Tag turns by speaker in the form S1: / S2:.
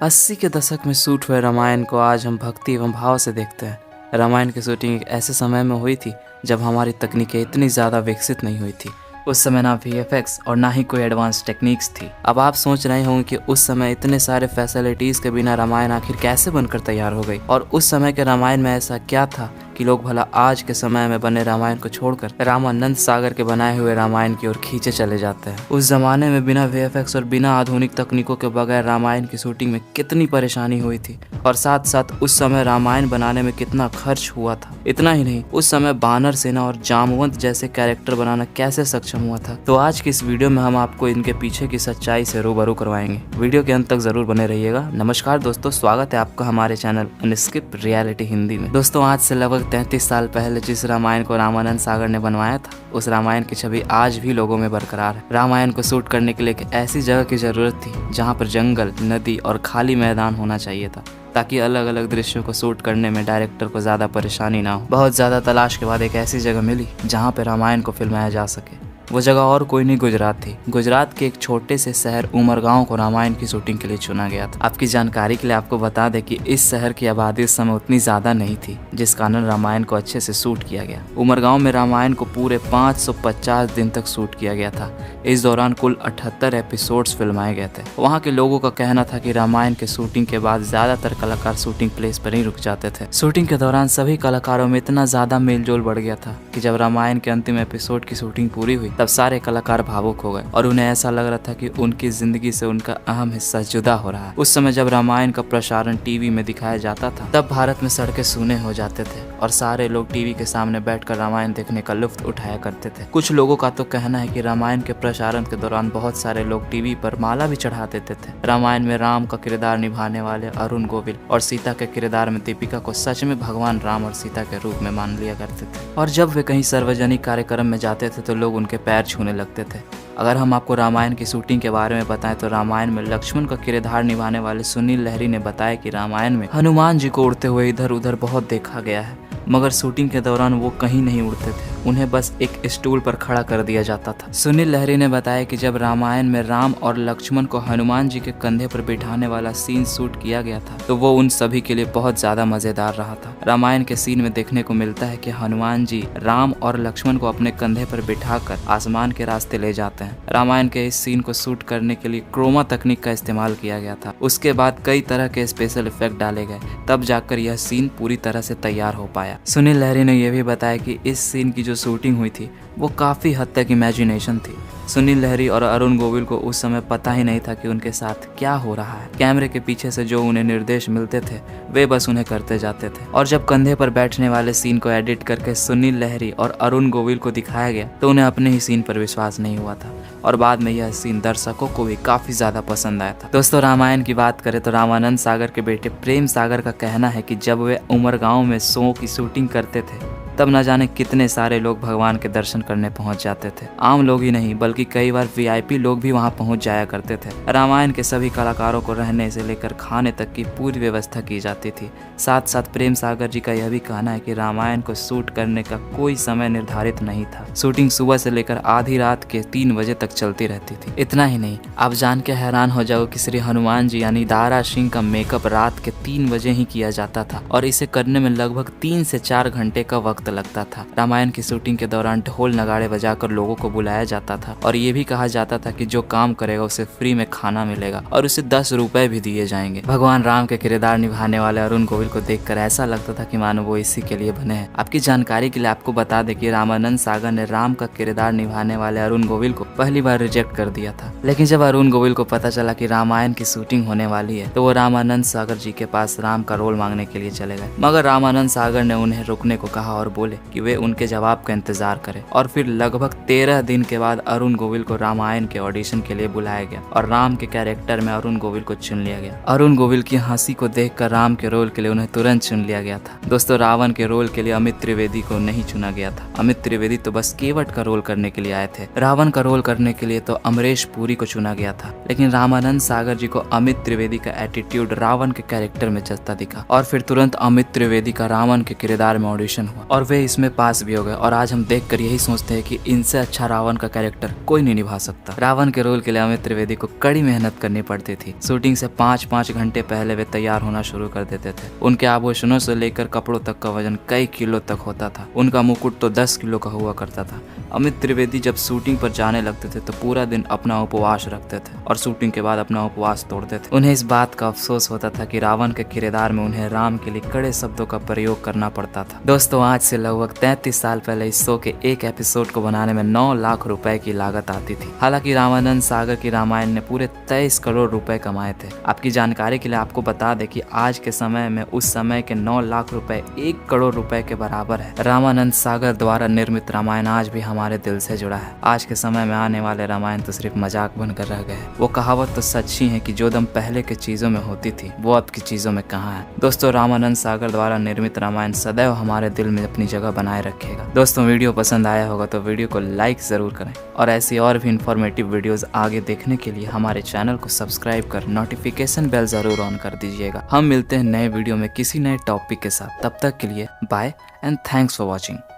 S1: 80 के दशक में शूट हुए रामायण को आज हम भक्ति एवं भाव से देखते हैं। रामायण की शूटिंग एक ऐसे समय में हुई थी जब हमारी तकनीकें इतनी ज़्यादा विकसित नहीं हुई थी। उस समय ना VFX और ना ही कोई एडवांस टेक्निक्स थी। अब आप सोच रहे होंगे कि उस समय इतने सारे फैसिलिटीज़ के बिना रामायण आखिर कैसे बनकर तैयार हो गई, और उस समय के रामायण में ऐसा क्या था कि लोग भला आज के समय में बने रामायण को छोड़कर रामानंद सागर के बनाए हुए रामायण की ओर खींचे चले जाते हैं। उस जमाने में बिना VFX और बिना आधुनिक तकनीकों के बगैर रामायण की शूटिंग में कितनी परेशानी हुई थी, और साथ साथ उस समय रामायण बनाने में कितना खर्च हुआ था। इतना ही नहीं, उस समय बानर सेना और जामवंत जैसे कैरेक्टर बनाना कैसे सक्षम हुआ था। तो आज की इस वीडियो में हम आपको इनके पीछे की सच्चाई से रूबरू करवाएंगे। वीडियो के अंत तक जरूर बने रहिएगा। नमस्कार दोस्तों, स्वागत है आपका हमारे चैनल अनस्किप रियलिटी हिंदी में। दोस्तों, आज से लगभग 33 साल पहले जिस रामायण को रामानंद सागर ने बनवाया था, उस रामायण की छवि आज भी लोगों में बरकरार है। रामायण को शूट करने के लिए एक ऐसी जगह की जरूरत थी जहाँ पर जंगल, नदी और खाली मैदान होना चाहिए था, ताकि अलग अलग दृश्यों को शूट करने में डायरेक्टर को ज्यादा परेशानी ना हो। बहुत ज्यादा तलाश के बाद एक ऐसी जगह मिली जहाँ पे रामायण को फिल्माया जा सके। वो जगह और कोई नहीं, गुजरात थी। गुजरात के एक छोटे से शहर उमरगांव को रामायण की शूटिंग के लिए चुना गया था। आपकी जानकारी के लिए आपको बता दें कि इस शहर की आबादी उस समय उतनी ज्यादा नहीं थी, जिस कारण रामायण को अच्छे से शूट किया गया। उमरगांव में रामायण को पूरे 550 दिन तक शूट किया गया था। इस दौरान कुल 78 एपिसोड्स फिल्माए गए थे। वहाँ के लोगों का कहना था कि रामायण के शूटिंग के बाद ज्यादातर कलाकार शूटिंग प्लेस पर ही रुक जाते थे। शूटिंग के दौरान सभी कलाकारों में इतना ज्यादा मेलजोल बढ़ गया था कि जब रामायण के अंतिम एपिसोड की शूटिंग पूरी हुई, तब सारे कलाकार भावुक हो गए और उन्हें ऐसा लग रहा था कि उनकी जिंदगी से उनका अहम हिस्सा जुदा हो रहा है। उस समय जब रामायण का प्रसारण टीवी में दिखाया जाता था, तब भारत में सड़कें सूने हो जाते थे और सारे लोग टीवी के सामने बैठकर रामायण देखने का लुत्फ उठाया करते थे। कुछ लोगों का तो कहना है कि रामायण के प्रसारण के दौरान बहुत सारे लोग टीवी पर माला भी चढ़ा देते थे। रामायण में राम का किरदार निभाने वाले अरुण गोविल और सीता के किरदार में दीपिका को सच में भगवान राम और सीता के रूप में मान लिया करते थे, और जब वे कहीं सार्वजनिक कार्यक्रम में जाते थे तो लोग उनके पैर छूने लगते थे। अगर हम आपको रामायण की शूटिंग के बारे में बताएं तो रामायण में लक्ष्मण का किरदार निभाने वाले सुनील लहरी ने बताया कि रामायण में हनुमान जी को उड़ते हुए इधर उधर बहुत देखा गया है, मगर शूटिंग के दौरान वो कहीं नहीं उड़ते थे, उन्हें बस एक स्टूल पर खड़ा कर दिया जाता था। सुनील लहरी ने बताया कि जब रामायण में राम और लक्ष्मण को हनुमान जी के कंधे पर बिठाने वाला सीन शूट किया गया था, तो वो उन सभी के लिए बहुत ज्यादा मजेदार रहा था। रामायण के सीन में देखने को मिलता है कि हनुमान जी राम और लक्ष्मण को अपने कंधे पर बिठाकर आसमान के रास्ते ले जाते हैं। रामायण के इस सीन को शूट करने के लिए क्रोमा तकनीक का इस्तेमाल किया गया था। उसके बाद कई तरह के स्पेशल इफेक्ट डाले गए, तब जाकर यह सीन पूरी तरह से तैयार हो पाया। सुनील लहरी ने यह भी बताया कि इस सीन की जो शूटिंग हुई थी वो काफी हद तक इमेजिनेशन थी। सुनील लहरी और अरुण गोविल को उस समय पता ही नहीं था कि उनके साथ क्या हो रहा है। कैमरे के पीछे से जो उन्हें निर्देश मिलते थे वे बस उन्हें करते जाते थे, और जब कंधे पर बैठने वाले सीन को एडिट करके सुनील लहरी और अरुण गोविल को दिखाया गया तो उन्हें अपने ही सीन पर विश्वास नहीं हुआ था, और बाद में यह सीन दर्शकों को भी काफी ज्यादा पसंद आया था। दोस्तों, रामायण की बात करें तो रामानंद सागर के बेटे प्रेम सागर का कहना है कि जब वे उमरगांव में शो की शूटिंग करते थे, तब न जाने कितने सारे लोग भगवान के दर्शन करने पहुंच जाते थे। आम लोग ही नहीं बल्कि कई बार VIP लोग भी वहां पहुंच जाया करते थे। रामायण के सभी कलाकारों को रहने से लेकर खाने तक की पूरी व्यवस्था की जाती थी। साथ साथ प्रेम सागर जी का यह भी कहना है कि रामायण को शूट करने का कोई समय निर्धारित नहीं था। शूटिंग सुबह से लेकर आधी रात के 3 बजे तक चलती रहती थी। इतना ही नहीं, आप जान के हैरान हो जाओ कि श्री हनुमान जी यानी दारा सिंह का मेकअप रात के 3 बजे ही किया जाता था, और इसे करने में लगभग 3 से 4 घंटे का वक्त लगता था। रामायण की शूटिंग के दौरान ढोल नगाड़े बजाकर लोगों को बुलाया जाता था, और ये भी कहा जाता था कि जो काम करेगा उसे फ्री में खाना मिलेगा और उसे 10 रुपए भी दिए जाएंगे। भगवान राम के किरदार निभाने वाले अरुण गोविल को देखकर ऐसा लगता था कि मानो वो इसी के लिए बने हैं। आपकी जानकारी के लिए आपको बता दें कि रामानंद सागर ने राम का किरदार निभाने वाले अरुण गोविल को पहली बार रिजेक्ट कर दिया था, लेकिन जब अरुण गोविल को पता चला कि रामायण की शूटिंग होने वाली है तो वो रामानंद सागर जी के पास राम का रोल मांगने के लिए चले गए, मगर रामानंद सागर ने उन्हें रुकने को कहा और बोले कि वे उनके जवाब का इंतजार करें। और फिर लगभग 13 दिन के बाद अरुण गोविल को रामायण के ऑडिशन के लिए बुलाया गया और राम के कैरेक्टर में अरुण गोविल को चुन लिया गया। अरुण गोविल की हंसी को देखकर राम के रोल के लिए उन्हें तुरंत चुन लिया गया था। दोस्तों, रावण के रोल के लिए अमित त्रिवेदी को नहीं चुना गया था। अमित त्रिवेदी तो बस केवट का रोल करने के लिए आए थे। रावण का रोल करने के लिए तो अमरीश पुरी को चुना गया था, लेकिन रामानंद सागर जी को अमित त्रिवेदी का एटीट्यूड रावण के कैरेक्टर में जचता दिखा, और फिर तुरंत अमित त्रिवेदी का रावण के किरदार में ऑडिशन हुआ और वे इसमें पास भी हो गए और आज हम देख कर यही सोचते हैं कि इनसे अच्छा रावण का कैरेक्टर कोई नहीं निभा सकता। रावण के रोल के लिए अमित त्रिवेदी को कड़ी मेहनत करनी पड़ती थी। शूटिंग से 5-5 घंटे पहले वे तैयार होना शुरू कर देते थे। उनके आभूषणों से लेकर कपड़ों तक का वजन कई किलो तक होता था। उनका मुकुट तो 10 किलो का हुआ करता था। अमित त्रिवेदी जब शूटिंग पर जाने लगते थे तो पूरा दिन अपना उपवास रखते थे और शूटिंग के बाद अपना उपवास तोड़ते थे। उन्हें इस बात का अफसोस होता था कि रावण के किरदार में उन्हें राम के लिए कड़े शब्दों का प्रयोग करना पड़ता था। दोस्तों, आज से लगभग 33 साल पहले इस शो के एक एपिसोड को बनाने में 9 लाख रुपए की लागत आती थी। हालांकि रामानंद सागर की रामायण ने पूरे 23 करोड़ रुपए कमाए थे। आपकी जानकारी के लिए आपको बता दें कि आज के समय में उस समय के 9 लाख रुपए 1 करोड़ रुपए के बराबर है। रामानंद सागर द्वारा निर्मित रामायण आज भी हमारे दिल से जुड़ा है। आज के समय में आने वाले रामायण तो सिर्फ मजाक बनकर रह गए। वो कहावत तो सच ही है कि जो दम पहले के चीजों में होती थी वो अब की चीजों में कहाँ है। दोस्तों, रामानंद सागर द्वारा निर्मित रामायण सदैव हमारे दिल में अपनी जगह बनाए रखेगा। दोस्तों, वीडियो पसंद आया होगा तो वीडियो को लाइक जरूर करें और ऐसी और भी इंफॉर्मेटिव वीडियोस आगे देखने के लिए हमारे चैनल को सब्सक्राइब कर नोटिफिकेशन बेल जरूर ऑन कर दीजिएगा। हम मिलते हैं नए वीडियो में किसी नए टॉपिक के साथ। तब तक के लिए bye and thanks for watching.